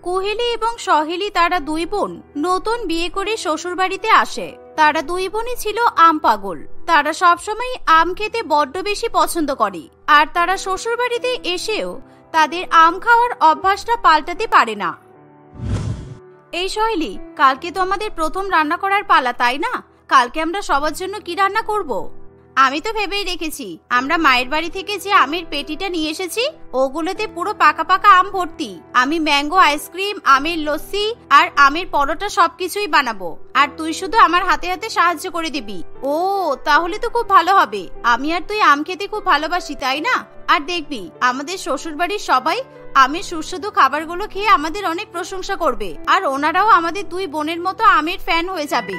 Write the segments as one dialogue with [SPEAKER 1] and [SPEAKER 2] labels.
[SPEAKER 1] কুহেলি এবং সহেলি তারা দুই বোন নতুন বিয়ে করে শ্বশুর বাড়িতে আসে। তারা দুই বোনই ছিল আম পাগল। তারা সবসময় আম খেতে বড্ড বেশি পছন্দ করে, আর তারা শ্বশুর বাড়িতে এসেও তাদের আম খাওয়ার অভ্যাসটা পাল্টাতে পারে না। এই সহেলি, কালকে তো আমাদের প্রথম রান্না করার পালা, তাই না? কালকে আমরা সবার জন্য কি রান্না করব? আমি তো ভেবেই রেখেছি, আমরা মায়ের বাড়ি থেকে যে আমের পেটিটা নিয়ে এসেছি ওগুলোতে পুরো পাকা পাকা আম ভর্তি। আমি ম্যাঙ্গো আইসক্রিম, আমের লস্যি আর আমের পরোটা সবকিছুই বানাবো, আর তুই শুধু আমার হাতে হাতে সাহায্য করে দিবি। ও, তাহলে তো খুব ভালো হবে। আমি আর তুই আম খেতে খুব ভালোবাসি, তাই না? আর দেখবি, আমাদের শ্বশুর বাড়ির সবাই আমের সুস্বাদু খাবারগুলো খেয়ে আমাদের অনেক প্রশংসা করবে, আর ওনারাও আমাদের দুই বোনের মতো আমের ফ্যান হয়ে যাবে।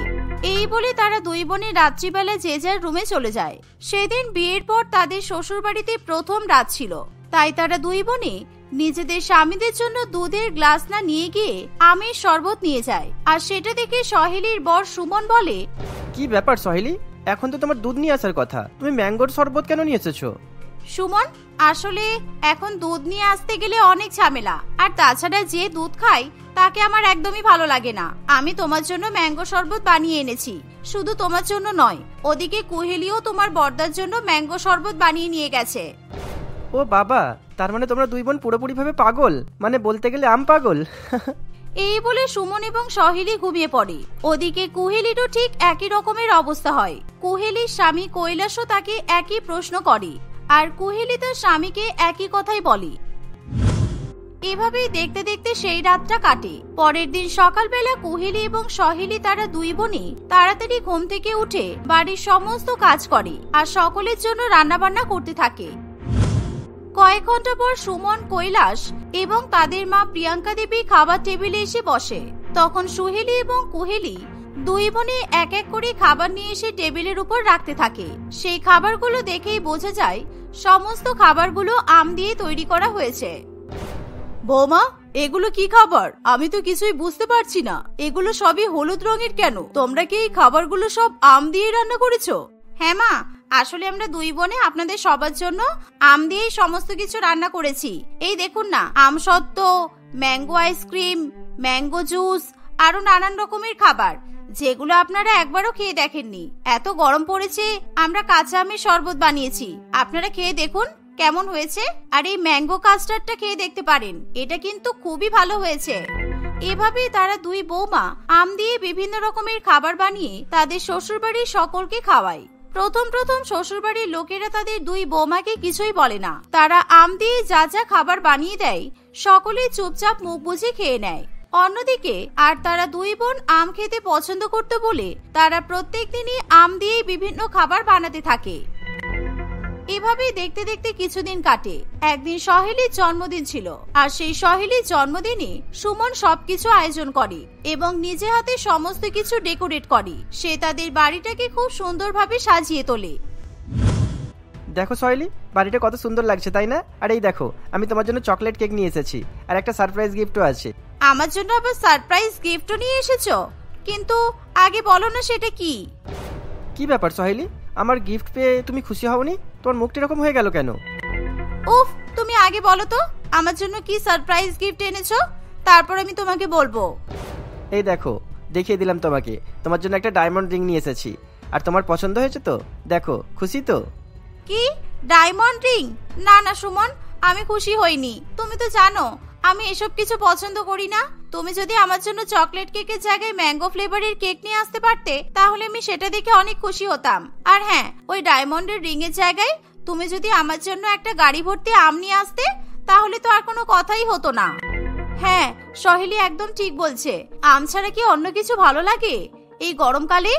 [SPEAKER 1] এই বলে তারা দুই বোনে রাত্রিবেলা যে যার রুমে চলে যায়। সেদিন বিয়ের পর তাদের শ্বশুর বাড়িতে প্রথম রাত ছিল, তাই তারা দুই বোনে নিজেদের স্বামীদের জন্য দুধের গ্লাস না নিয়ে গিয়ে আমের শরবত নিয়ে যায়। আর সেটা দেখে সহেলির বর সুমন বলে,
[SPEAKER 2] কি ব্যাপার সহেলি, এখন তো তোমার দুধ নিয়ে আসার কথা, তুমি ম্যাঙ্গোর শরবত কেন নিয়ে এসেছো?
[SPEAKER 1] সুমন, আসলে এখন দুধ নিয়ে আসতে গেলে অনেক ঝামেলা, আর তাছাড়া যে দুধ খায় তাকে আমার একদমই ভালো লাগে না। আমি তোমার জন্য ম্যাঙ্গো শরবত বানিয়ে এনেছি, শুধু তোমার জন্য নয়, ওদিকে কুহেলিও তোমার বর্দার জন্য ম্যাঙ্গো শরবত বানিয়ে নিয়ে গেছে।
[SPEAKER 2] ও বাবা, তার মানে তোমরা দুই বোন পুরোপুরি ভাবে পাগল, মানে বলতে গেলে আম পাগল।
[SPEAKER 1] এই বলে সুমন এবং সহেলি ঘুমিয়ে পড়ে। ওদিকে কুহেলিরও ঠিক একই রকমের অবস্থা হয়। কুহেলির স্বামী কৈলাসও তাকে একই প্রশ্ন করে, আর কুহেলি তার স্বামীকে একই কথাই বলে। এভাবেই দেখতে দেখতে সেই রাতটা কাটে। পরের দিন সকালবেলা কুহেলি এবং সহেলি তারা দুই বোনই তাড়াতাড়ি ঘুম থেকে উঠে বাড়ির সমস্ত কাজ করে আর সকলের জন্য রান্নাবান্না করতে থাকে। কয়েক ঘন্টা পর সুমন, কৈলাস এবং তাদের মা প্রিয়াঙ্কা দেবী খাবার টেবিলে এসে বসে। তখন সুহেলি এবং কুহেলি দুই বোনে এক এক করে খাবার নিয়ে এসে টেবিলের উপর রাখতে থাকে। সেই খাবারগুলো দেখেই বোঝা যায় সমস্ত খাবারগুলো আম দিয়ে তৈরি করা হয়েছে। বৌমা, এগুলো কি খাবার? আমি তো কিছুই বুঝতে পারছি না। এগুলো সবই হলুদ রঙের কেন? তোমরা কি এই খাবারগুলো সব আম দিয়ে রান্না করেছো? হ্যাঁ মা, আসলে আমরা দুই বোনে আপনাদের সবার জন্য আম দিয়ে সমস্ত কিছু রান্না করেছি। এই দেখুন না, আম সত্ত্ব, ম্যাঙ্গো আইসক্রিম, ম্যাঙ্গো জুস, আরো নানান রকমের খাবার, যেগুলো আপনারা একবারও খেয়ে দেখেননি। এত গরম পড়েছে, আমরা কাঁচা আমের শরবত বানিয়েছি, আপনারা খেয়ে দেখুন কেমন হয়েছে। আর এই ম্যাঙ্গো কাস্টার্ডটা খেয়ে দেখতে পারেন, এটা কিন্তু খুবই ভালো হয়েছে। এভাবেই তারা দুই বৌমা আম দিয়ে বিভিন্ন রকমের খাবার বানিয়ে তাদের শ্বশুরবাড়ির সকলকে খাওয়ায়। প্রথম প্রথম শ্বশুরবাড়ির লোকেরা তাদের দুই বৌমাকে কিছুই বলে না। তারা আম দিয়ে যা যা খাবার বানিয়ে দেয় সকলেই চুপচাপ মুখ বুজে খেয়ে নেয়। অন্যদিকে আর তারা দুই বোন আম খেতে পছন্দ করতে বলে তারা প্রত্যেক দিনই আম দিয়ে বিভিন্ন খাবার বানাতে থাকে। এভাবেই দেখতে দেখতে কিছুদিন কাটে। একদিন সহেলির জন্মদিন ছিল, আর সেই সহেলির জন্মদিনে সুমন সবকিছু আয়োজন করে এবং নিজে হাতে সমস্ত কিছু ডেকোরেট করে। সে তাদের বাড়িটাকে খুব সুন্দরভাবে সাজিয়ে তোলে।
[SPEAKER 2] দেখো সহেলি, বাড়িটা কত সুন্দর লাগছে, তাই না? আর এই দেখো, আমি তোমার জন্য চকলেট কেক নিয়ে এসেছি, আর একটা সারপ্রাইজ গিফটও আছে।
[SPEAKER 1] আমার জন্য আবার সারপ্রাইজ গিফটও নিয়ে এসেছো? কিন্তু আগে বলো না সেটা কি?
[SPEAKER 2] কি ব্যাপার সহেলি, আমার গিফট পেয়ে তুমি খুশি হওনি? তোমার মুখটা এরকম হয়ে গেল কেন?
[SPEAKER 1] উফ, তুমি আগে বলো তো আমার জন্য কি সারপ্রাইজ গিফট এনেছো, তারপর আমি তোমাকে বলবো।
[SPEAKER 2] এই দেখো, দেখিয়ে দিলাম তোমাকে, তোমার জন্য একটা ডায়মন্ড রিং নিয়ে এসেছি। আর তোমার পছন্দ হয়েছে তো? দেখো, খুশি তো?
[SPEAKER 1] কি ডায়মন্ড রিং? না না সুমন, আমি খুশি হইনি। তুমি তো জানো আমি এসব কিছু পছন্দ করি না। তুমি যদি আমার জন্য চকলেট কেকের জায়গায় ম্যাঙ্গো ফ্লেভারের কেক নিয়ে আসতে পারতে তাহলে আমি সেটা দেখে অনেক খুশি হতাম। আর হ্যাঁ, ওই ডায়মন্ডের রিং এর জায়গায় তুমি যদি আমার জন্য একটা গাড়ি ভর্তি আম নিয়ে আসতে তাহলে তো আর কোনো কথাই হতো না। হ্যাঁ, সহেলি একদম ঠিক বলছে। আম ছাড়া কি অন্য কিছু ভালো লাগে এই গরমকালে?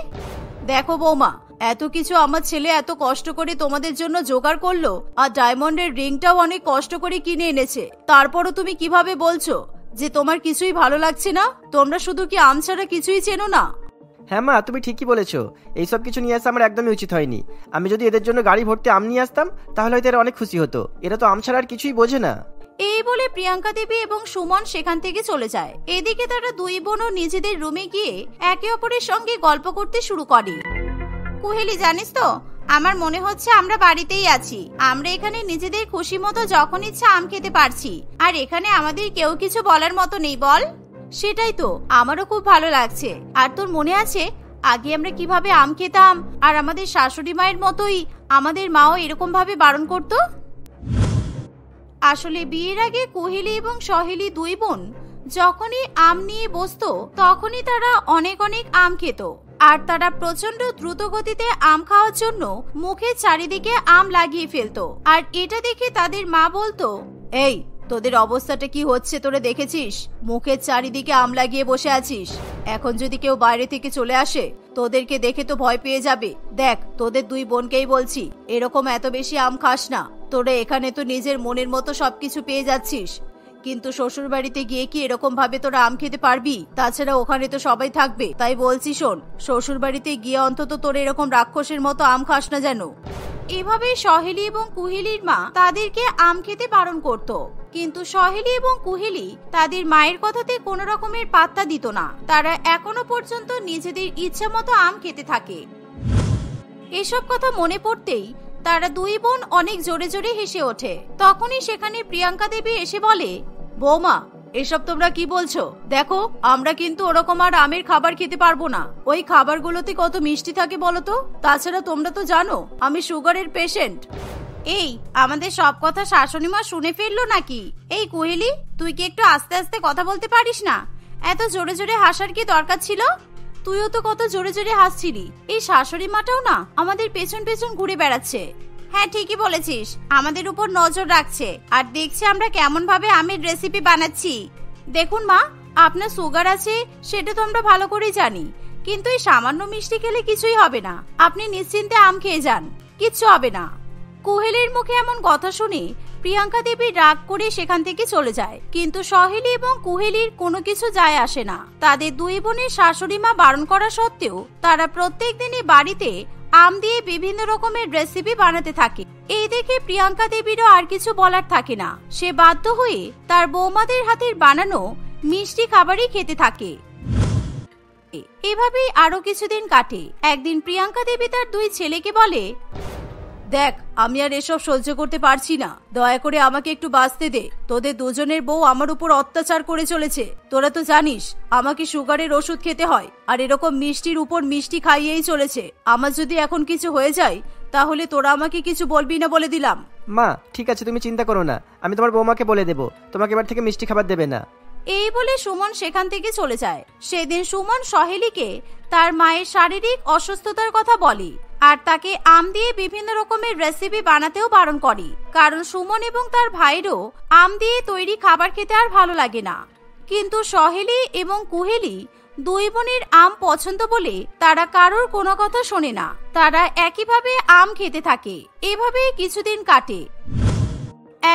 [SPEAKER 1] দেখো বৌমা, এত কিছু আমার ছেলে এত কষ্ট করে তোমাদের জন্য জোগাড় করলো, আর ডায়মন্ডের রিংটাও অনেক কষ্ট করে কিনে এনেছে। তারপরও তুমি কিভাবে বলছো যে তোমার কিছুই ভালো লাগছে না? তোমরা শুধু কি আম ছাড়া কিছুই চেনো না?
[SPEAKER 2] হ্যাঁ মা, তুমি ঠিকই বলেছো। এইসব কিছু নিয়ে আসা আমার একদমই উচিত হয়নি। আমি যদি এদের জন্য গাড়ি ভর্তি আম নিয়ে আসতাম তাহলে হয়তো এরা অনেক খুশি হতো। এরা তো আম ছাড়া আর কিছুই বোঝে না।
[SPEAKER 1] এই বলে প্রিয়াঙ্কা দেবী এবং সুমন সেখান থেকে চলে যায়। এদিকে তারা দুই বোনও নিজেদের রুমে গিয়ে একে অপরের সঙ্গে গল্প করতে শুরু করে। কুহেলি, জানিস তো আমার মনে হচ্ছে আমরা বাড়িতেই আছি। আমরা এখানে নিজেদের খুশি মতো যখন ইচ্ছা আম খেতে পারছি, আর এখানে আমাদের কেউ কিছু বলার মতো নেই। বল। সেটাই তো, আমারও খুব ভালো লাগছে। আর তোর মনে আছে আগে আমরা কিভাবে আম খেতাম, আর আমাদের শাশুড়ি মায়ের মতোই আমাদের মাও এরকম ভাবে বারণ করতো। আসলে বিয়ের আগে কুহেলি এবং সহেলি দুই বোন যখনই আম নিয়ে বসতো তখনই তারা অনেক অনেক আম খেত, আর তারা প্রচন্ড দ্রুত গতিতে আম খাওয়ার জন্য মুখের চারিদিকে আম লাগিয়ে ফেলতো। আর এটা দেখে তাদের মা বলতো, এই তোদের অবস্থাটা কি হচ্ছে তোরা দেখেছিস? মুখের চারিদিকে আম লাগিয়ে বসে আছিস। এখন যদি কেউ বাইরে থেকে চলে আসে তোদেরকে দেখে তো ভয় পেয়ে যাবে। দেখ তোদের দুই বোনকেই বলছি, এরকম এত বেশি আম খাস না। তোরা এখানে তো নিজের মনের মতো সবকিছু পেয়ে যাচ্ছিস, কিন্তু শ্বশুর বাড়িতে গিয়ে কি এরকম ভাবে তোরা আম খেতে পারবি? তাছাড়া ওখানে তো সবাই থাকবে। তাই বলছি শোন, শ্বশুর বাড়িতে গিয়ে অন্তত তোরা এরকম রাক্ষসের মতো আম খাস না যেন। এভাবে সহেলি এবং কুহেলির মা তাদেরকে আম খেতে বারণ করত, কিন্তু সহেলি এবং কুহেলি তাদের মায়ের কথাতে কোনো রকমের পাত্তা দিত না। তারা এখনো পর্যন্ত নিজেদের ইচ্ছা মতো আম খেতে থাকে। এসব কথা মনে পড়তেই তারা দুই বোন অনেক জোরে জোরে হেসে ওঠে। তখনই সেখানে প্রিয়াঙ্কা দেবী এসে বলে, বৌমা এসব তোমরা কি বলছো? দেখো আমরা কিন্তু ওরকম আর আমের খাবার খেতে পারবো না। ওই খাবারগুলোতে কত মিষ্টি থাকে বলতো। তাছাড়া তোমরা তো জানো আমি সুগারের পেশেন্ট। এই আমাদের সব কথা শাশুড়ি মা শুনে ফেললো নাকি? এই কুহেলি, তুই কি একটু আস্তে আস্তে কথা বলতে পারিস না? এত জোরে জোরে হাসার কি দরকার ছিল? তুইও তো কত জোরে জোরে হাসছিলি। এই শাশুড়ি মাটাও না আমাদের পেছন পেছন ঘুরে বেড়াচ্ছে। হ্যাঁ ঠিকই বলেছিস, আমাদের উপর নজর রাখছে আর দেখছে আমরা কেমন ভাবে আমের রেসিপি বানাচ্ছি। দেখুন মা, আপনার সুগার আছে সেটা তো আমরা ভালো করেই জানি, কিন্তু এই সামান্য মিষ্টি খেলে কিছুই হবে না। আপনি নিশ্চিন্তে আম খেয়ে যান, কিচ্ছু হবে না। কুহেলির মুখে এমন কথা শুনে প্রিয়াঙ্কা দেবী রাগ করে সেখান থেকে চলে যায়, কিন্তু সহেলি এবং কুহেলির কোনো কিছু যায় আসে না। তাদের দুই বোনের শাশুড়ি মা বারণ করা সত্ত্বেও তারা প্রত্যেক দিনই বাড়িতে আম দিয়ে বিভিন্ন রকমের রেসিপি বানাতে থাকে। এই দেখে প্রিয়াঙ্কা দেবীরও আর কিছু বলার থাকে না। সে বাধ্য হয়ে তার বৌমাদের হাতের বানানো মিষ্টি খাবারই খেতে থাকে। এভাবেই আরো কিছুদিন কাটে। একদিন প্রিয়াঙ্কা দেবী তার দুই ছেলেকে বলে, দেখ আমি আর এসব সহ্য করতে পারছি না, দয়া করে আমাকে একটু বাঁচতে দে। তোদের দুজনের বউ আমার উপর অত্যাচার করে চলেছে। তোরা তো জানিস আমাকে সুগারের ওষুধ খেতে হয়, আর এরকম মিষ্টির উপর মিষ্টি খাইয়েই চলেছে। আমার যদি এখন কিছু হয়ে যায় তাহলে তোরা আমাকে কিছু বলবি না বলে দিলাম।
[SPEAKER 2] মা ঠিক আছে, তুমি চিন্তা করো না, আমি তোমার বৌমাকে বলে দেবো তোমাকে এবার থেকে মিষ্টি খাবার দেবে না।
[SPEAKER 1] এই বলে সুমন সেখান থেকে চলে যায়। সেদিন সুমন সহেলিকে তার মায়ের শারীরিক অসুস্থতার কথা বলে আর তাকে আম দিয়ে বিভিন্ন রকমের রেসিপি বানাতেও বারণ করে, কারণ সুমন এবং তার ভাইরও আম দিয়ে তৈরি খাবার খেতে আর ভালো লাগে না। কিন্তু সহেলি এবং কুহেলি দুই বোনের আম পছন্দ বলে তারা কারোর কোনো কথা শোনে না। তারা একইভাবে আম খেতে থাকে। এভাবেই কিছুদিন কাটে।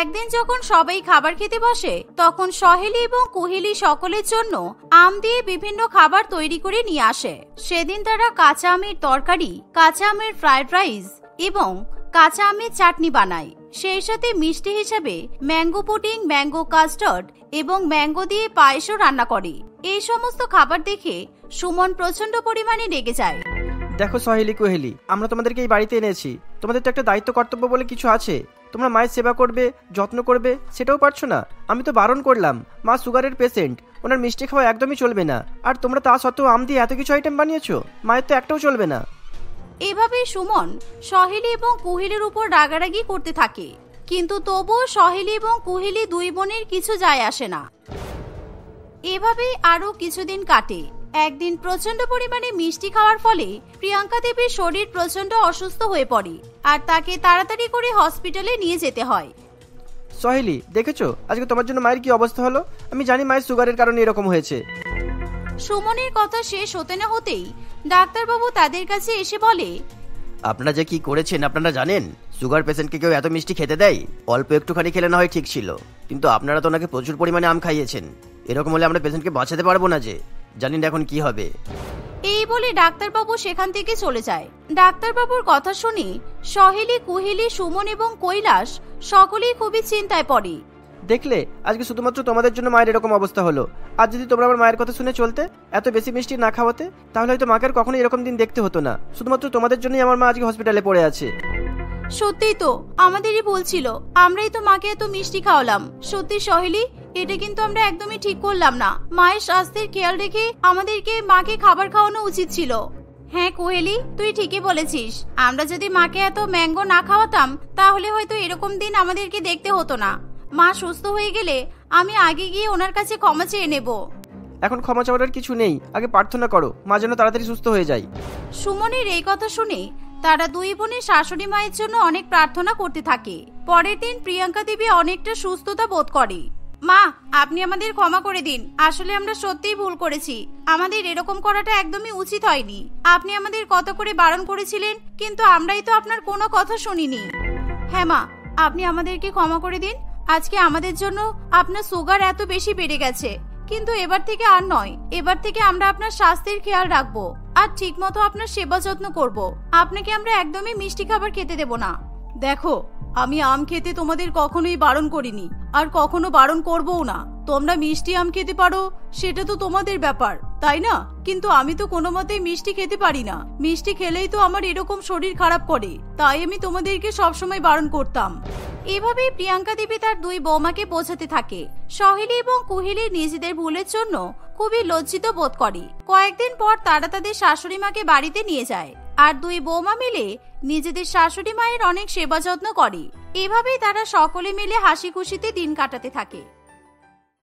[SPEAKER 1] একদিন যখন সবাই খাবার খেতে বসে তখন সহেলি এবং কুহেলি সকলের জন্য আম দিয়ে বিভিন্ন খাবার তৈরি করে নিয়ে আসে। সেদিন তারা কাঁচা আমের তরকারি, কাঁচা আমের ফ্রাইড রাইস এবং কাঁচা আমের চাটনি বানায়। সেই সাথে মিষ্টি হিসেবে ম্যাঙ্গো পুডিং, ম্যাঙ্গো কাস্টার্ড এবং ম্যাঙ্গো দিয়ে পায়েসও রান্না করে। এই সমস্ত খাবার দেখে সুমন প্রচন্ড পরিমাণে রেগে যায়।
[SPEAKER 2] দেখো সহেলি কুহেলি, আমরা তোমাদেরকে এই বাড়িতে এনেছি, তোমাদের তো একটা দায়িত্ব কর্তব্য বলে কিছু আছে। তোমরা মায়ের সেবা করবে, যত্ন করবে, সেটাও পারছো না। আমি তো বারণ করলাম, মা সুগারের পেশেন্ট, ওনার মিষ্টি খাওয়া একদমই চলবে না। আর তোমরা তা সত্ত্বেও আম দিয়ে এত কিছু আইটেম বানিয়েছো, মায়ের তো একটাও চলবে না।
[SPEAKER 1] এভাবে সুমন সহেলি এবং কুহেলির উপর রাগারাগি করতে থাকে, কিন্তু তবুও সহেলি এবং কুহেলি দুই বোনের কিছু যায় আসে না। এভাবেই আরো কিছুদিন কাটে। একদিন প্রচন্ড পরিমাণে মিষ্টি খাওয়ার ফলে প্রিয়াঙ্কা দেবীর শরীর প্রচন্ড অসুস্থ হয়ে পড়ে আর তাকে তাড়াতাড়ি করে হসপিটালে নিয়ে যেতে হয়।
[SPEAKER 2] সহেলি দেখেছো আজকে তোমার জন্য মায়ের কি অবস্থা হলো? আমি জানি মায়ের সুগারের কারণে এরকম হয়েছে।
[SPEAKER 1] সুমনের কথা শেষ হতে না হতেই ডাক্তারবাবু তাদের কাছে এসে বলে,
[SPEAKER 2] আপনারা যে কি করেছেন আপনারা জানেন? সুগার পেশেন্টকে কেউ এত মিষ্টি খেতে দেয়? অল্প একটুখানি খেলে না হয় ঠিক ছিল, কিন্তু আপনারা তো ওনাকে প্রচুর পরিমাণে আম খাইয়েছেন। এরকম হলে আমরা পেশেন্টকে বাঁচাতে পারবো না, যে জানি না এখন কি হবে।
[SPEAKER 1] এই বলে ডাক্তারবাবু সেখান থেকে চলে যায়। ডাক্তারবাবুর কথা শুনে সহেলি, কুহেলি, সুমন এবং কৈলাস সকলেই খুবই চিন্তায় পড়ে।
[SPEAKER 2] দেখলে আজকে শুধুমাত্র তোমাদের জন্য মায়ের এরকম অবস্থা হলো। আর যদি তোমরা আমার মায়ের কথা শুনে চলতে, এত বেশি মিষ্টি না খাওয়াতে, তাহলে হয়তো মাকে আর কখনোই এরকম দিন দেখতে হতো না। শুধুমাত্র তোমাদের জন্যই আমার মা আজকে হসপিটালে পড়ে আছে।
[SPEAKER 1] সত্যিই তো আমাদেরই ভুল ছিল, আমরাই তো মাকে এত মিষ্টি খাওয়ালাম। সত্যি সহেলি, এটা কিন্তু আমরা একদমই ঠিক করলাম না। মায়ের স্বাস্থ্যের খেয়াল রেখে আমাদেরকে মাকে খাবার খাওয়ানো উচিত ছিল। হ্যাঁ কোহেলি, তুই ঠিকই বলেছিস। আমরা যদি মাকে এত ম্যাঙ্গো না খাওয়াতাম তাহলে হয়তো এরকম দিন আমাদেরকে দেখতে হতো না। মা সুস্থ হয়ে গেলে আমি আগে গিয়ে ওনার কাছে ক্ষমা চেয়ে নেব।
[SPEAKER 2] এখন ক্ষমা চাওয়ার কিছু নেই, আগে প্রার্থনা করো মা যেন তাড়াতাড়ি সুস্থ হয়ে যায়।
[SPEAKER 1] সুমনের এই কথা শুনে তারা দুই বোনের শাশুড়ি মায়ের জন্য অনেক প্রার্থনা করতে থাকে। পরের দিন প্রিয়াঙ্কা দেবী অনেকটা সুস্থতা বোধ করে। মা, আপনি আমাদের ক্ষমা করে দিন। আসলে আমরা সত্যিই ভুল করেছি। আমাদের এরকম করাটা একদমই উচিত হয়নি। আপনি আমাদের কত করে বারণ করেছিলেন, কিন্তু আমরাই তো আপনার কোনো কথা শুনিনি। হ্যাঁ মা, আপনি আমাদেরকে ক্ষমা করে দিন। আজকে আমাদের জন্য আপনার সুগার এত বেশি বেড়ে গেছে, কিন্তু এবার থেকে আর নয়। এবার থেকে আমরা আপনার স্বাস্থ্যের খেয়াল রাখবো আর ঠিকমতো আপনার সেবা যত্ন করব। আপনাকে আমরা একদমই মিষ্টি খাবার খেতে দেব না। দেখো, আমি আম খেতে তোমাদের কখনোই বারণ করিনি, আর কখনো বারণ করবও না। তোমরা মিষ্টি আম খেতে পারো, সেটা তো তোমাদের ব্যাপার, তাই না? কিন্তু আমি তো কোনো মতেই মিষ্টি খেতে পারি না। মিষ্টি খেলেই তো আমার এরকম শরীর খারাপ করে, তাই আমি তোমাদেরকে সবসময় বারণ করতাম। এভাবেই প্রিয়াঙ্কা দেবী তার দুই বৌমাকে বোঝাতে থাকে। সহেলি এবং কুহেলি নিজেদের ভুলের জন্য খুবই লজ্জিত বোধ করে। কয়েকদিন পর তারা তাদের শাশুড়ি মাকে বাড়িতে নিয়ে যায়, আর দুই বৌমা মিলে নিজেদের শাশুড়ি মায়ের অনেক সেবা যত্ন করে। এভাবেই তারা সকলে মিলে হাসি খুশিতে দিন কাটাতে থাকে।